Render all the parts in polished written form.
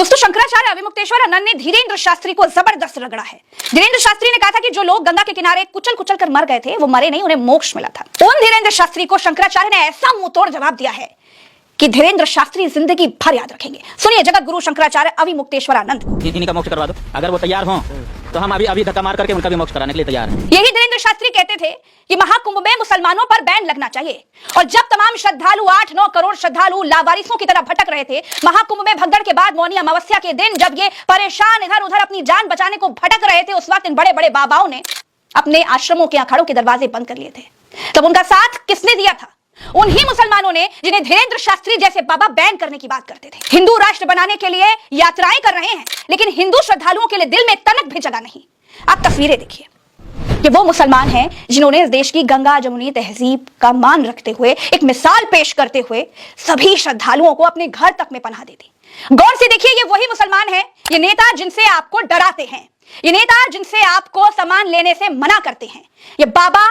दोस्तों, शंकराचार्य अविमुक्तेश्वर आनंद ने धीरेन्द्र शास्त्री को जबरदस्त रगड़ा है। धीरेन्द्र शास्त्री ने कहा था कि जो लोग गंगा के किनारे कुचल कुचल कर मर गए थे वो मरे नहीं, उन्हें मोक्ष मिला था। उन धीरेन्द्र शास्त्री को शंकराचार्य ने ऐसा मुंहतोड़ जवाब दिया है कि धीरेन्द्र शास्त्री जिंदगी भर याद रखेंगे। सुनिए जगत गुरु शंकराचार्य अविमुक्तेश्वर आनंद। इन्हीं का मोक्ष करवा दो, अगर वो तैयार हो तो हम अभी धक्का मार करके उनका भी मोक्ष कराने के लिए तैयार हैं। यही धीरेन्द्र शास्त्री कहते थे कि महाकुंभ में मुसलमानों पर बैन लगना चाहिए। और जब तमाम श्रद्धालु 8-9 करोड़ श्रद्धालु लावारिसों की तरह भटक रहे थे, महाकुंभ में भगदड़ के बाद मौनी अमावस्या के दिन जब ये परेशान इधर उधर अपनी जान बचाने को भटक रहे थे, उस वक्त इन बड़े बड़े बाबाओं ने अपने आश्रमों के अखाड़ों के दरवाजे बंद कर लिए थे। तब उनका साथ किसने दिया था? उन्हीं मुसलमानों ने जिन्हें धीरेन्द्र शास्त्री जैसे बाबा बैन करने की बात करते थे। हिंदू राष्ट्र बनाने के लिए यात्राएं कर रहे हैं, लेकिन हिंदू श्रद्धालुओं के लिए दिल में तनक भी जगह नहीं। आप तस्वीरें देखिए, ये वो मुसलमान हैं जिन्होंने इस देश की गंगा जमुनी तहजीब का मान रखते हुए, एक मिसाल पेश करते हुए सभी श्रद्धालुओं को अपने घर तक में पनाह दे दी। गौर से देखिए, ये वही मुसलमान हैं, ये नेता जिनसे आपको डराते हैं, ये नेता जिनसे आपको सामान लेने से मना करते हैं, ये बाबा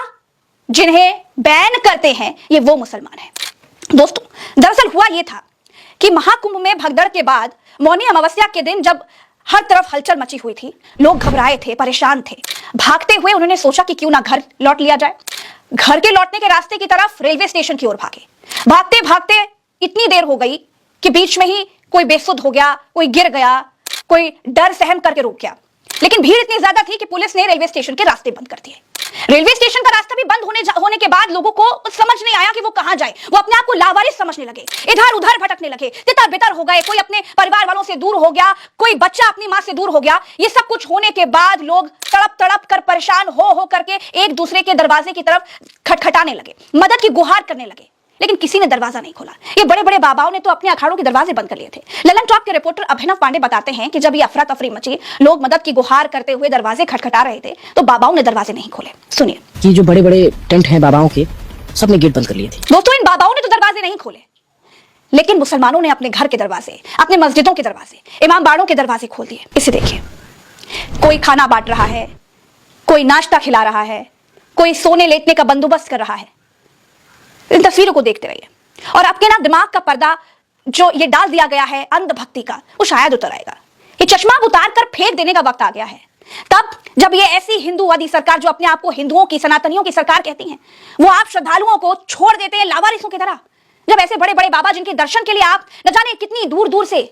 जिन्हें बैन करते हैं, ये वो मुसलमान हैं। दोस्तों, दरअसल हुआ ये था कि महाकुंभ में भगदड़ के बाद मौनी अमावस्या के दिन जब हर तरफ हलचल मची हुई थी, लोग घबराए थे, परेशान थे। भागते हुए उन्होंने सोचा कि क्यों ना घर लौट लिया जाए। घर के लौटने के रास्ते की तरफ रेलवे स्टेशन की ओर भागे। भागते भागते इतनी देर हो गई कि बीच में ही कोई बेसुध हो गया, कोई गिर गया, कोई डर सहम करके रुक गया। लेकिन भीड़ इतनी ज्यादा थी कि पुलिस ने रेलवे स्टेशन के रास्ते बंद कर दिए। रेलवे स्टेशन का रास्ता भी बंद होने के बाद लोगों को समझ नहीं आया कि वो कहां जाए। वो अपने आप को लावारिस समझने लगे, इधर उधर भटकने लगे, तितर बितर हो गए। कोई अपने परिवार वालों से दूर हो गया, कोई बच्चा अपनी मां से दूर हो गया। ये सब कुछ होने के बाद लोग तड़प तड़प कर परेशान हो करके एक दूसरे के दरवाजे की तरफ खटखटाने लगे, मदद की गुहार करने लगे, लेकिन किसी ने दरवाजा नहीं खोला। ये बड़े बड़े बाबाओं ने तो अपने अखाड़ों के दरवाजे बंद कर लिए थे। ललन टॉप के रिपोर्टर अभिनव पांडे बताते हैं कि जब ये अफरा तफरी मची, लोग मदद की गुहार करते हुए दरवाजे खटखटा रहे थे, तो बाबाओं ने दरवाजे नहीं खोले। सुनिए, कि जो बड़े बड़े टेंट हैं बाबाओं के, सबने गेट बंद कर लिए थे। दोस्तों, इन बाबाओं ने तो दरवाजे नहीं खोले, लेकिन मुसलमानों ने अपने घर के दरवाजे, अपने मस्जिदों के दरवाजे, इमाम बाड़ों के दरवाजे खोल दिए। इसे देखिए, कोई खाना बांट रहा है, कोई नाश्ता खिला रहा है, कोई सोने लेटने का बंदोबस्त कर रहा है। इन तस्वीरों को देखते रहिए और आपके ना दिमाग का पर्दा जो ये डाल दिया गया है अंधभक्ति का, वो शायद उतर आएगा। ये चश्मा उतार कर फेंक देने का वक्त आ गया है। तब जब ये ऐसी हिंदूवादी सरकार, जो अपने आप को हिंदुओं की, सनातनियों की सरकार कहती हैं, वो आप श्रद्धालुओं को छोड़ देते हैं लावारिसों की तरह। जब ऐसे बड़े बड़े बाबा जिनके दर्शन के लिए आप न जाने कितनी दूर दूर से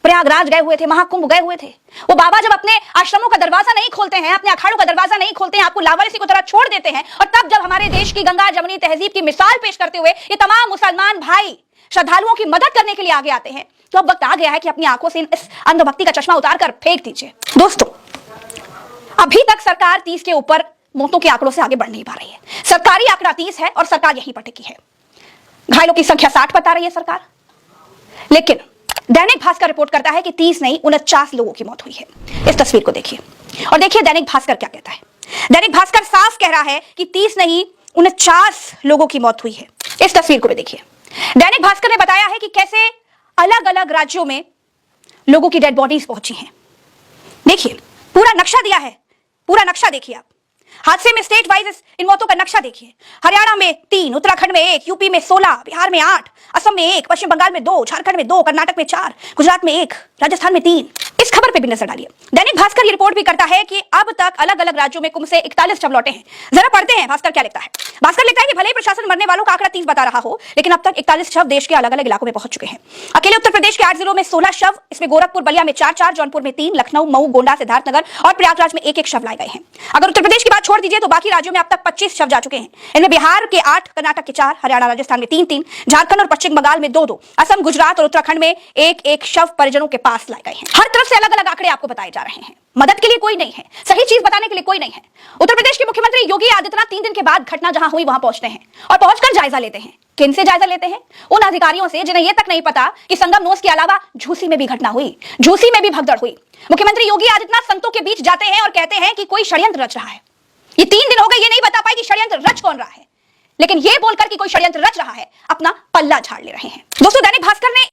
प्रयागराज गए हुए थे, महाकुंभ गए हुए थे, वो बाबा जब अपने आश्रमों का दरवाजा नहीं खोलते हैं, अपने अखाड़ों का दरवाजा नहीं खोलते हैं, आपको लावारिसी की तरह छोड़ देते हैं, और तब जब हमारे देश की गंगा जमुनी तहजीब की मिसाल पेश करते हुए ये तमाम मुसलमान भाई श्रद्धालुओं की मदद करने के लिए आगे आते हैं, तो अब वक्त आ गया है कि अपनी आंखों से इस अंधभक्ति का चश्मा उतार कर फेंक दीजिए। दोस्तों, अभी तक सरकार 30 के ऊपर मौतों के आंकड़ों से आगे बढ़ नहीं पा रही है। सरकारी आंकड़ा 30 है और सरकार यहीं पर टिकी है। घायलों की संख्या 60 बता रही है सरकार, लेकिन दैनिक भास्कर रिपोर्ट करता है कि 30 नहीं 49 लोगों की मौत हुई है। इस तस्वीर को देखिए और देखिए दैनिक भास्कर क्या कहता है। दैनिक भास्कर साफ कह रहा है कि 30 नहीं 49 लोगों की मौत हुई है। इस तस्वीर को भी देखिए। दैनिक भास्कर ने बताया है कि कैसे अलग अलग राज्यों में लोगों की डेड बॉडीज पहुंची हैं। देखिए, पूरा नक्शा दिया है, पूरा नक्शा देखिए आप। हादसे में स्टेट वाइज इन मौतों का नक्शा देखिए। हरियाणा में 3, उत्तराखंड में 1, यूपी में 16, बिहार में 8, असम में 1, पश्चिम बंगाल में 2, झारखंड में 2, कर्नाटक में 4, गुजरात में 1, राजस्थान में 3। इस खबर पे भी नजर डालिए। दैनिक भास्कर ये रिपोर्ट भी करता है कि अब तक अलग अलग राज्यों में कुंभ से 41 शव लौटे हैं। जरा पढ़ते हैं भास्कर क्या लिखता है। भास्कर लिखता है कि भले ही प्रशासन मरने वालों का आंकड़ा 30 बता रहा हो, लेकिन अब तक 41 शव देश के अलग अलग इलाकों में पहुंच चुके हैं। अकेले उत्तर प्रदेश के 8 जिलों में 16 शव, इसमें गोरखपुर बलिया में 4, जौनपुर में 3, लखनऊ, मऊ, गोंडा, सिद्धार्थनगर और प्रयागराज में 1 शव लाए गए हैं। अगर उत्तर प्रदेश की बात छोड़ दीजिए तो बाकी राज्यों में अब तक 25 शव जा चुके हैं। इनमें बिहार के 8, कर्नाटक के 4, हरियाणा राजस्थान में 3, झारखंड और पश्चिम बंगाल में 2, असम, गुजरात और उत्तराखंड में 1 शव परिजनों के पास लाए गए हैं। हर तरफ से अलग अलग आंकड़े आपको बताए जा रहे हैं। मदद के लिए कोई नहीं है, सही चीज बताने के लिए कोई नहीं है। उत्तर प्रदेश के मुख्यमंत्री योगी आदित्यनाथ 3 दिन के बाद घटना जहां हुई वहां पहुंचते हैं और पहुंचकर जायजा लेते हैं। किन से जायजा लेते हैं? उन अधिकारियों से जिन्हें यह तक नहीं पता कि संगम नोस के अलावा झूसी में भी घटना हुई, झूसी में भी भगदड़ हुई। मुख्यमंत्री योगी आदित्यनाथ संतों के बीच जाते हैं और कहते हैं कि कोई षड्यंत्र रच रहा है। ये 3 दिन हो गए, ये नहीं बता पाए कि षड्यंत्र रच कौन रहा है, लेकिन ये बोलकर कि कोई षड्यंत्र रच रहा है, अपना पल्ला झाड़ ले रहे हैं। दोस्तों, दैनिक भास्कर ने